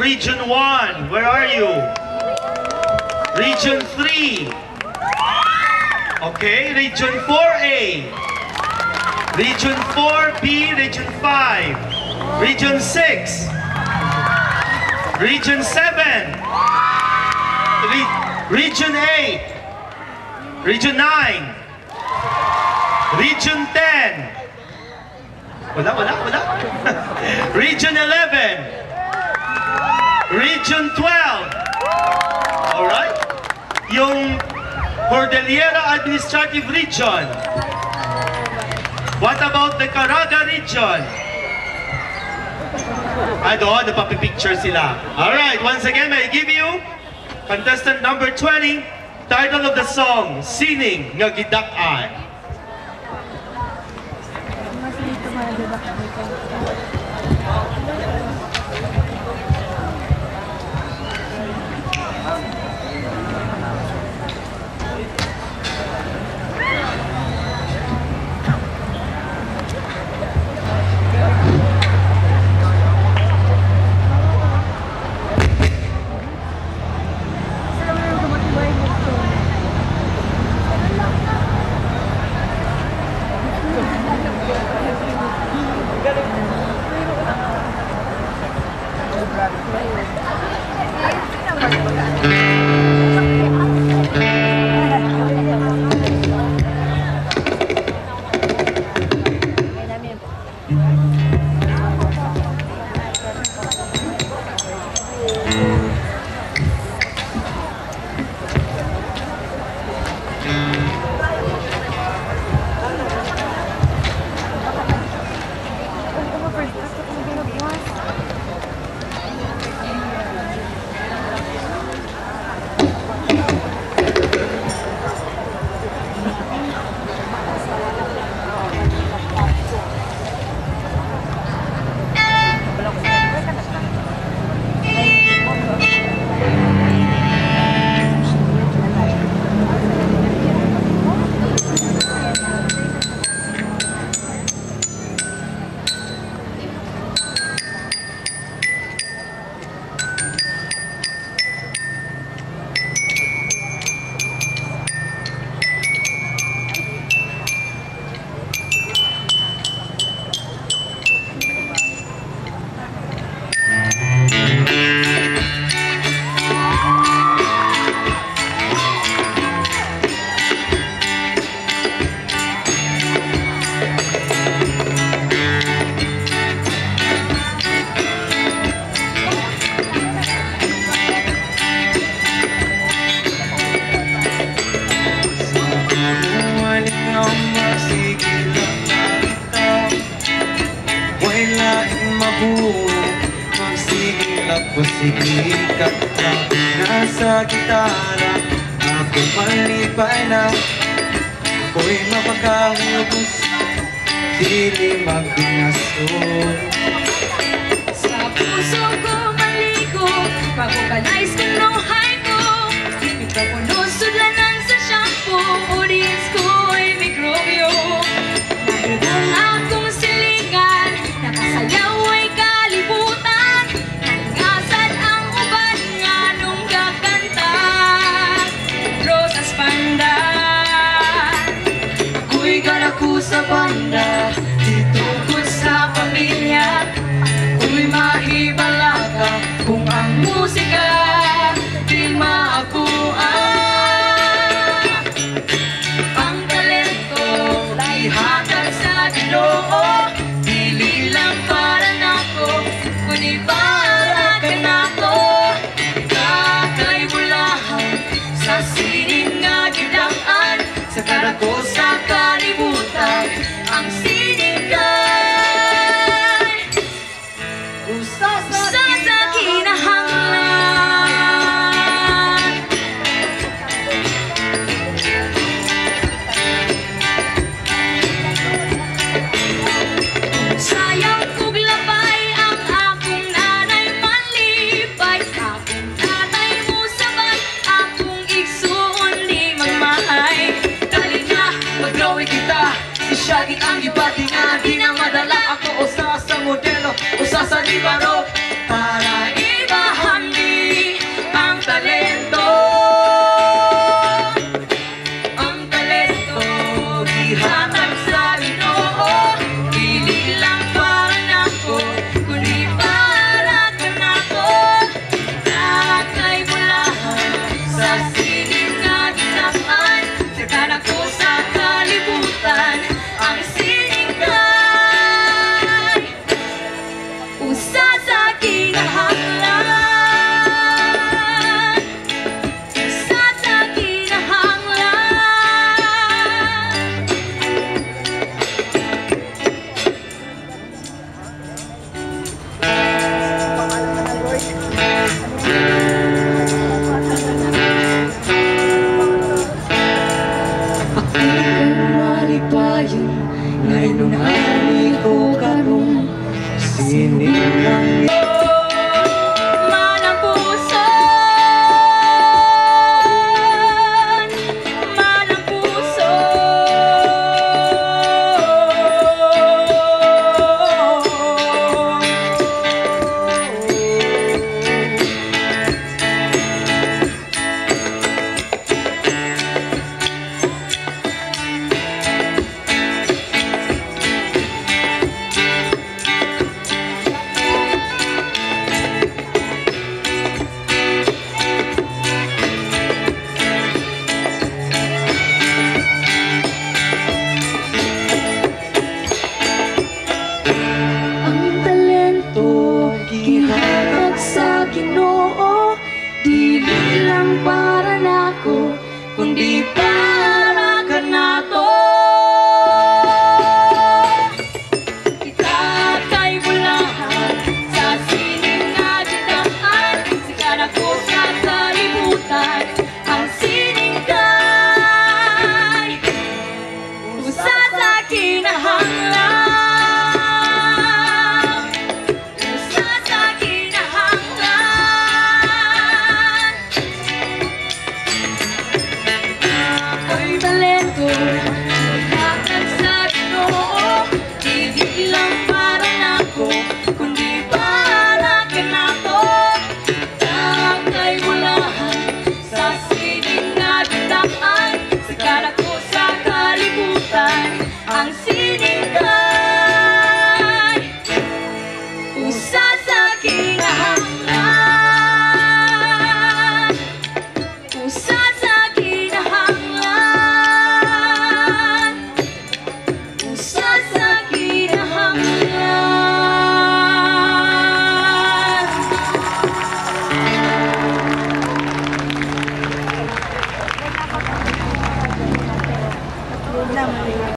Region 1, where are you? Region 3. Okay, Region 4A. Region 4B, Region 5. Region 6. Region 7. Region 8. Region 9. Region 10. Wala. Region 11. Region 12. Alright? Yung Cordillera Administrative Region. What about the Caraga Region? Doon, napapipicture sila. Alright, once again, may I give you contestant number 20, title of the song, Sining Nga Gidak-ay. Magsikat na nasa gitara, ako malipay na, ako'y mapagkahubos, dili magbinason. Sa puso ko maligo, pag-organize ko ng high ko, ikaw ko lusudlanan sa shampoo, audience ko'y mikrobyo. Mayroong akong silingan, nakasayaw ay kalibutan, nangasad ang uban nga nung kakanta, Rosas Banda. Ako'y galako sa banda, ditungkol sa pamilya, ako'y mahibalaga kung ang musika di maakuan. Ang talento ihatag sa Ginoo, dili lang para nako, kundi para kanako. Kakay bulahan sa sining nga gidak-an, sa karako sa kalibutan, ang sining kay usa sa kinahanglan. Sayang kog labay ang akong nanay manlipay, akong tatay mo sabay, akong igsuon di magmahay. Dali na, mag-drawing kita, isyagin ang ibati nga di na madala. Ako usa sa modelo, usa sa libaro, para iba kundi para ka na to. Itatay bulahan sa sining na gidaan, sikat ako sa kalibutan, ang sining kay usa sa kinahanglan, usa sa kinahanglan. Ako'y talento, nagkakag sa Ginoo, hindi lang para nako, kundi para ka na to. Takay bulahan sa sining na gidaan, sikat ako sa kalibutan, ang sining kay usa sa kinahanglan, usa sa kinahanglan, usa sa kinahanglan.